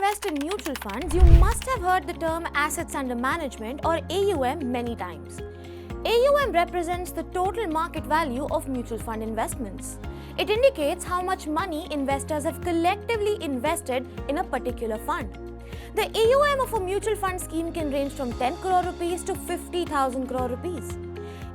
invest in mutual funds, you must have heard the term assets under management or AUM many times. AUM represents the total market value of mutual fund investments. It indicates how much money investors have collectively invested in a particular fund. The AUM of a mutual fund scheme can range from 10 crore rupees to 50,000 crore rupees.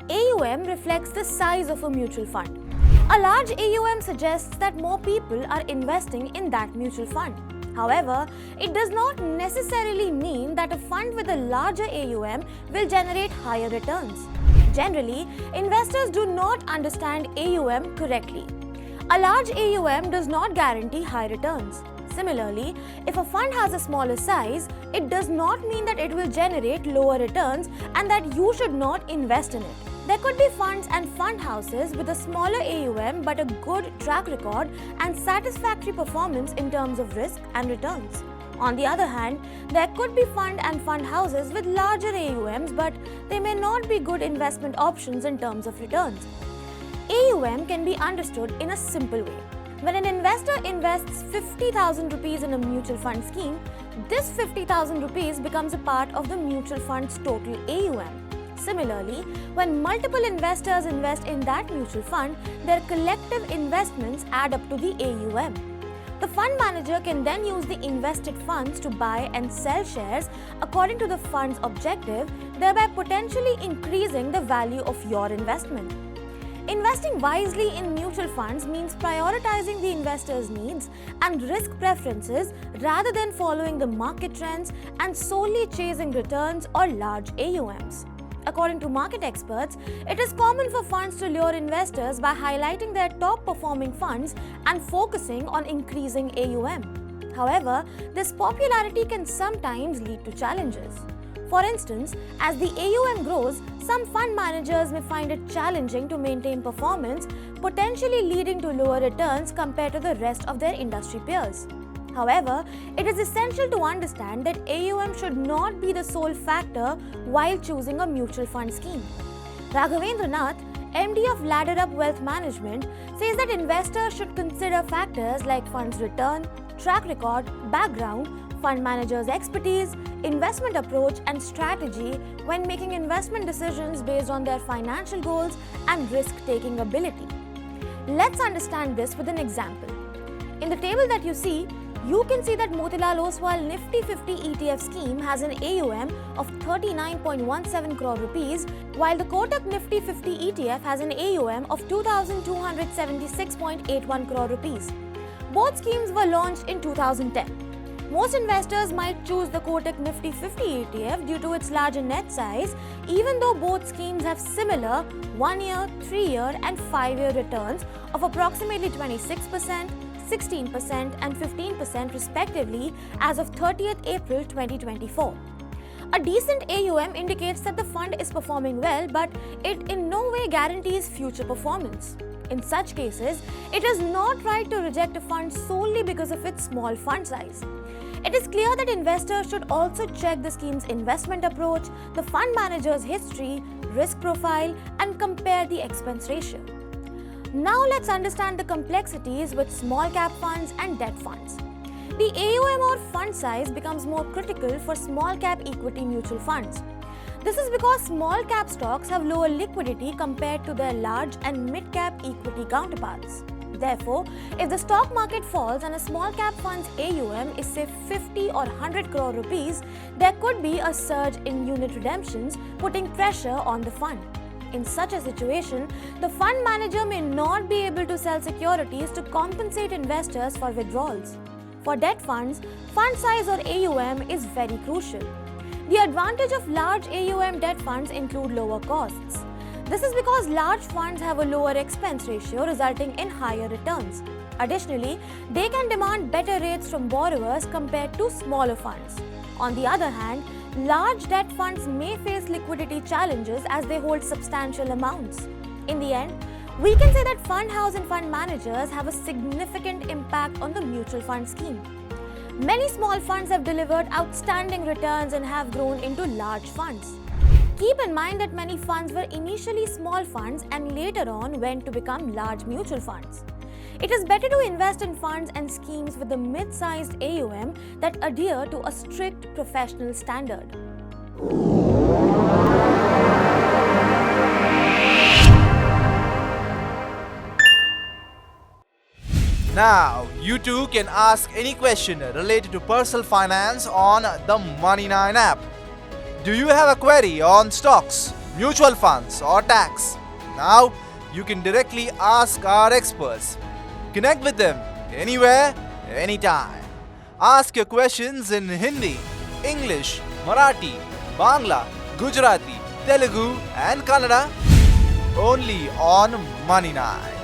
AUM reflects the size of a mutual fund. A large AUM suggests that more people are investing in that mutual fund. However, it does not necessarily mean that a fund with a larger AUM will generate higher returns. Generally, investors do not understand AUM correctly. A large AUM does not guarantee high returns. Similarly, if a fund has a smaller size, it does not mean that it will generate lower returns and that you should not invest in it. There could be funds and fund houses with a smaller AUM but a good track record and satisfactory performance in terms of risk and returns. On the other hand, there could be fund and fund houses with larger AUMs but they may not be good investment options in terms of returns. AUM can be understood in a simple way. When an investor invests 50,000 rupees in a mutual fund scheme, this 50,000 rupees becomes a part of the mutual fund's total AUM. Similarly, when multiple investors invest in that mutual fund, their collective investments add up to the AUM. The fund manager can then use the invested funds to buy and sell shares according to the fund's objective, thereby potentially increasing the value of your investment. Investing wisely in mutual funds means prioritizing the investor's needs and risk preferences rather than following the market trends and solely chasing returns or large AUMs. According to market experts, it is common for funds to lure investors by highlighting their top-performing funds and focusing on increasing AUM. However, this popularity can sometimes lead to challenges. For instance, as the AUM grows, some fund managers may find it challenging to maintain performance, potentially leading to lower returns compared to the rest of their industry peers. However, it is essential to understand that AUM should not be the sole factor while choosing a mutual fund scheme. Raghavendra Nath, MD of Ladder Up Wealth Management, says that investors should consider factors like fund's return, track record, background, fund manager's expertise, investment approach and strategy when making investment decisions based on their financial goals and risk-taking ability. Let's understand this with an example. In the table that you see, you can see that Motilal Oswal Nifty 50 ETF scheme has an AUM of 39.17 crore rupees, while the Kotak Nifty 50 ETF has an AUM of 2,276.81 crore rupees. Both schemes were launched in 2010. Most investors might choose the Kotak Nifty 50 ETF due to its larger net size, even though both schemes have similar 1-year, 3-year and 5-year returns of approximately 26%, 16% and 15% respectively as of 30th April 2024. A decent AUM indicates that the fund is performing well, but it in no way guarantees future performance. In such cases, it is not right to reject a fund solely because of its small fund size. It is clear that investors should also check the scheme's investment approach, the fund manager's history, risk profile, and compare the expense ratio. Now let's understand the complexities with small cap funds and debt funds. The AUM or fund size becomes more critical for small cap equity mutual funds. This is because small cap stocks have lower liquidity compared to their large and mid cap equity counterparts. Therefore, if the stock market falls and a small cap fund's AUM is say 50 or 100 crore rupees, there could be a surge in unit redemptions, putting pressure on the fund. In such a situation, the fund manager may not be able to sell securities to compensate investors for withdrawals. For debt funds, fund size or AUM is very crucial. The advantage of large AUM debt funds include lower costs. This is because large funds have a lower expense ratio, resulting in higher returns. Additionally, they can demand better rates from borrowers compared to smaller funds. On the other hand, large debt funds may face liquidity challenges as they hold substantial amounts. In the end, we can say that fund house and fund managers have a significant impact on the mutual fund scheme. Many small funds have delivered outstanding returns and have grown into large funds. Keep in mind that many funds were initially small funds and later on went to become large mutual funds. It is better to invest in funds and schemes with a mid-sized AUM that adhere to a strict professional standard. Now, you too can ask any question related to personal finance on the Money9 app. Do you have a query on stocks, mutual funds or tax? Now, you can directly ask our experts. Connect with them anywhere, anytime. Ask your questions in Hindi, English, Marathi, Bangla, Gujarati, Telugu and Kannada only on Money9.